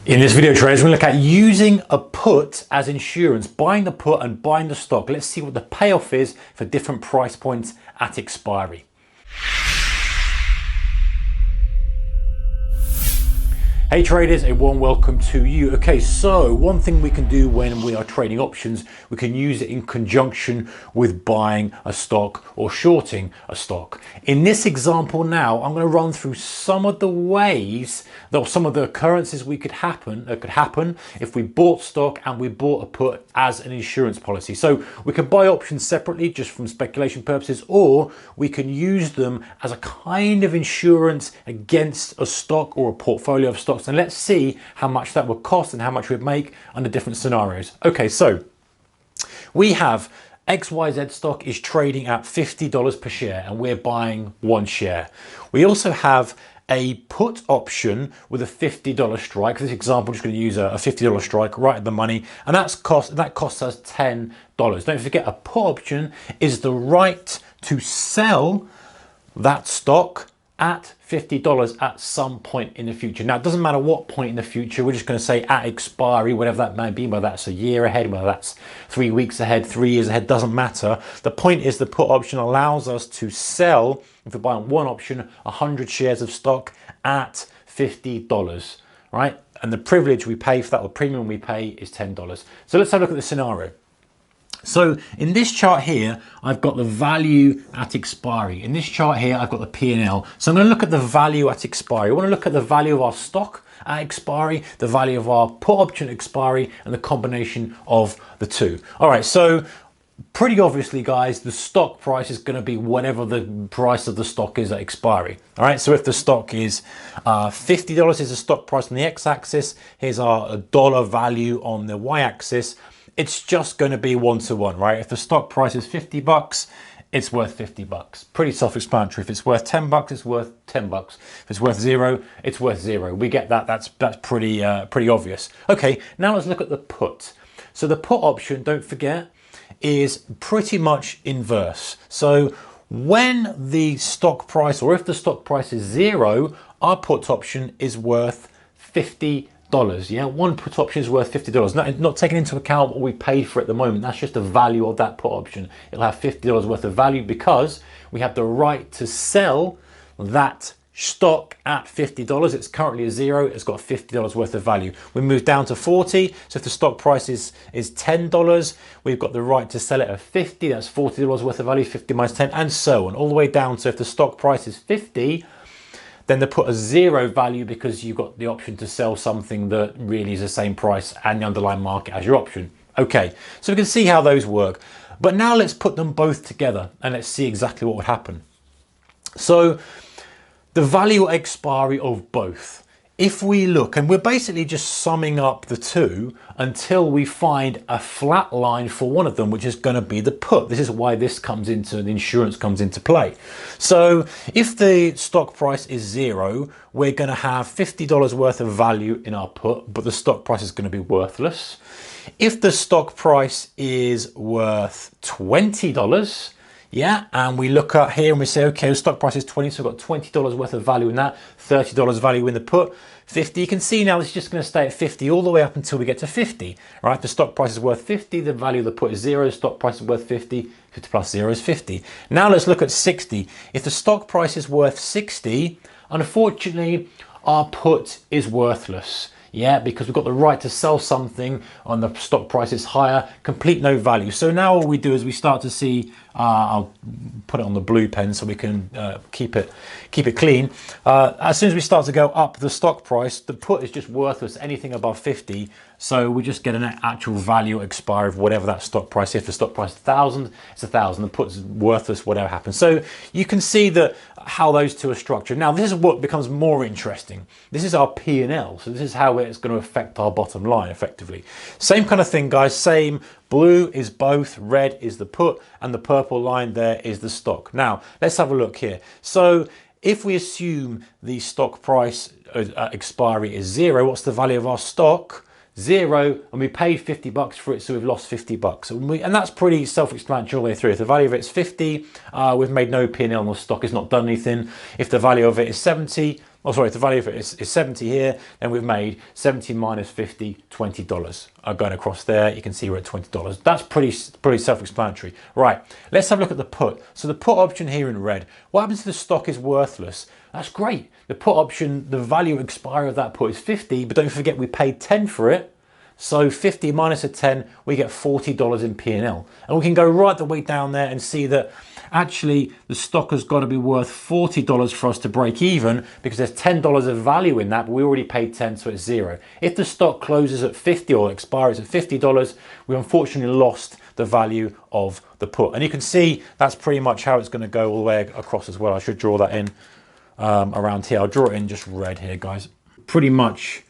In this video, traders, we're going to look at using a put as insurance, buying the put and buying the stock. Let's see what the payoff is for different price points at expiry. Hey traders, a warm welcome to you. Okay, so one thing we can do when we are trading options, we can use it in conjunction with buying a stock or shorting a stock. In this example now, I'm going to run through some of the ways, or some of the occurrences that could happen if we bought stock and we bought a put as an insurance policy. So we can buy options separately just from speculation purposes, or we can use them as a kind of insurance against a stock or a portfolio of stocks. And let's see how much that would cost and how much we'd make under different scenarios. Okay, so we have XYZ stock is trading at $50 per share and we're buying one share. We also have a put option with a $50 strike. For this example, I'm just going to use a $50 strike right at the money, and that costs us $10. Don't forget, a put option is the right to sell that stock at $50 at some point in the future. Now, it doesn't matter what point in the future, we're just going to say at expiry, whatever that may be, whether that's a year ahead, whether that's 3 weeks ahead, 3 years ahead, doesn't matter. The point is the put option allows us to sell, if we're buying one option, 100 shares of stock at $50, right? And the privilege we pay for that, or premium we pay, is $10. So let's have a look at the scenario. So in this chart here, I've got the value at expiry. In this chart here, I've got the P&L. So I'm going to look at the value at expiry. I want to look at the value of our stock at expiry, the value of our put option at expiry, and the combination of the two. All right, so pretty obviously, guys, the stock price is going to be whatever the price of the stock is at expiry. All right, so if the stock is $50 is the stock price on the x-axis, here's our dollar value on the y-axis. It's just going to be one-to-one, right? If the stock price is 50 bucks, it's worth 50 bucks. Pretty self-explanatory. If it's worth 10 bucks, it's worth 10 bucks. If it's worth zero, it's worth zero. We get that. That's pretty obvious. Okay, now let's look at the put. So the put option, don't forget, is pretty much inverse. So when the stock price, or if the stock price is zero, our put option is worth $50. Yeah, one put option is worth $50. Not taking into account what we paid for it at the moment. That's just the value of that put option. It'll have $50 worth of value because we have the right to sell that stock at $50. It's currently a zero. It's got $50 worth of value. We move down to 40. So if the stock price is $10, we've got the right to sell it at 50. That's $40 worth of value, 50 minus 10, and so on, all the way down. So if the stock price is 50, then they put a zero value because you've got the option to sell something that really is the same price and the underlying market as your option. Okay, so we can see how those work. But now let's put them both together and let's see exactly what would happen. So the value expiry of both. If we look, and we're basically just summing up the two until we find a flat line for one of them, which is going to be the put. This is why this comes into, the insurance comes into play. So if the stock price is zero, we're going to have $50 worth of value in our put, but the stock price is going to be worthless. If the stock price is worth $20, yeah, and we look at here and we say, okay, the stock price is 20, so we've got $20 worth of value in that, $30 value in the put, 50. You can see now it's just going to stay at 50 all the way up until we get to 50, right? The stock price is worth 50, the value of the put is zero, the stock price is worth 50, 50 plus zero is 50. Now let's look at 60. If the stock price is worth 60, unfortunately, our put is worthless. Yeah, because we've got the right to sell something on the stock price is higher, complete no value. So now all we do is we start to see, I'll put it on the blue pen so we can keep it clean. As soon as we start to go up the stock price, the put is just worthless, anything above 50. So we just get an actual value expiry of whatever that stock price is. If the stock price is 1,000, it's 1,000. The put is worthless, whatever happens. So you can see that how those two are structured. Now this is what becomes more interesting. This is our P&L. So this is how it's going to affect our bottom line effectively. Same kind of thing, guys. Same. Blue is both, red is the put, and the purple line there is the stock. Now let's have a look here. So if we assume the stock price expiry is zero, what's the value of our stock? Zero, and we paid 50 bucks for it, so we've lost 50 bucks. And that's pretty self-explanatory all the way through. If the value of it's 50, we've made no P&L on the stock, it's not done anything. If the value of it is 70, Oh, sorry, the value of it is 70 here, then we've made 70 minus 50, $20. Going across there, you can see we're at $20. That's pretty self-explanatory. Right, let's have a look at the put. So the put option here in red, what happens if the stock is worthless? That's great. The put option, the value expiry of that put is 50, but don't forget we paid 10 for it. So 50 minus a 10, we get $40 in P&L. And we can go right the way down there and see that actually the stock has got to be worth $40 for us to break even, because there's $10 of value in that, but we already paid 10, so it's zero. If the stock closes at 50 or expires at $50, we unfortunately lost the value of the put. And you can see that's pretty much how it's going to go all the way across as well. I should draw that in around here. I'll draw it in just red here, guys. Pretty much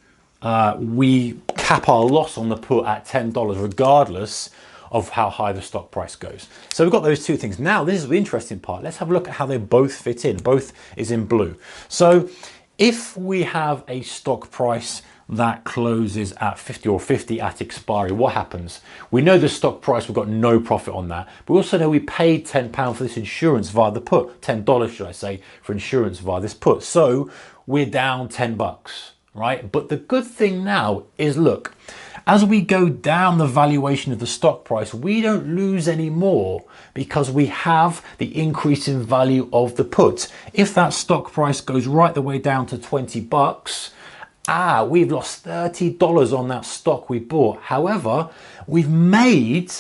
we cap our loss on the put at $10 regardless of how high the stock price goes. So we've got those two things. Now this is the interesting part. Let's have a look at how they both fit in. Both is in blue. So if we have a stock price that closes at 50 or 50 at expiry, what happens? We know the stock price, we've got no profit on that. But we also know we paid £10 for this insurance via the put, $10 should I say, for insurance via this put. So we're down 10 bucks, right? But the good thing now is, look, as we go down the valuation of the stock price, we don't lose any more because we have the increase in value of the put. If that stock price goes right the way down to 20 bucks, we've lost $30 on that stock we bought. However, we've made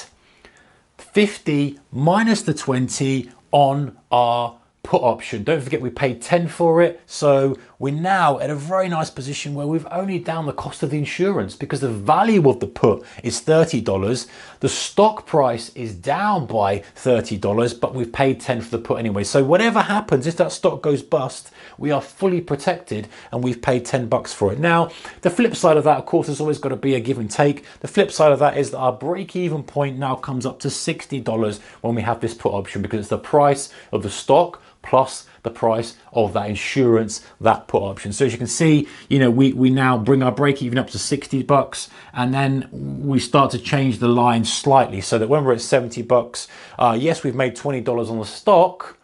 50 minus the 20 on our put option. Don't forget we paid 10 for it, so we're now at a very nice position where we've only down the cost of the insurance, because the value of the put is $30. The stock price is down by $30, but we've paid 10 for the put anyway. So whatever happens, if that stock goes bust, we are fully protected and we've paid 10 bucks for it. Now, the flip side of that, of course, there's always got to be a give and take. The flip side of that is that our break-even point now comes up to $60 when we have this put option, because it's the price of the stock plus the price of that insurance, that put option. So as you can see, you know, we now bring our break even up to 60 bucks, and then we start to change the line slightly so that when we're at 70 bucks, yes, we've made $20 on the stock,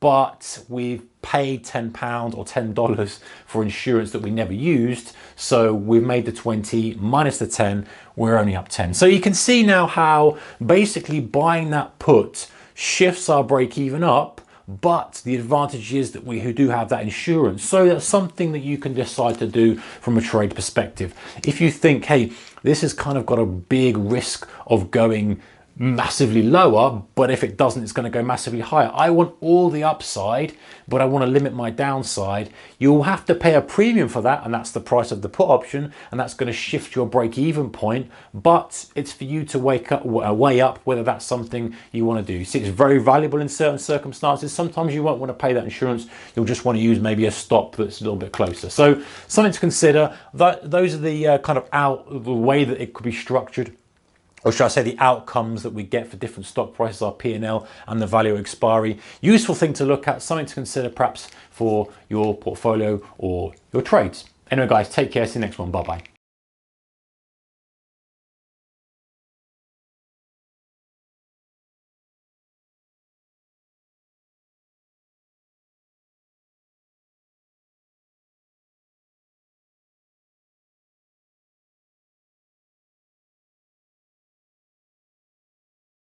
but we've paid £10 or $10 for insurance that we never used. So we've made the 20 minus the 10, we're only up 10. So you can see now how basically buying that put shifts our break even up, but the advantage is that we do have that insurance. So that's something that you can decide to do from a trade perspective. If you think, hey, this has kind of got a big risk of going massively lower, but if it doesn't, it's going to go massively higher. I want all the upside, but I want to limit my downside. You'll have to pay a premium for that, and that's the price of the put option, and that's going to shift your break-even point. But it's for you to weigh up whether that's something you want to do. See, it's very valuable in certain circumstances. Sometimes you won't want to pay that insurance. You'll just want to use maybe a stop that's a little bit closer. So something to consider. Those are the kind of the way that it could be structured. Or should I say the outcomes that we get for different stock prices, our P&L and the value expiry. Useful thing to look at, something to consider perhaps for your portfolio or your trades. Anyway guys, take care, see you next one, bye bye.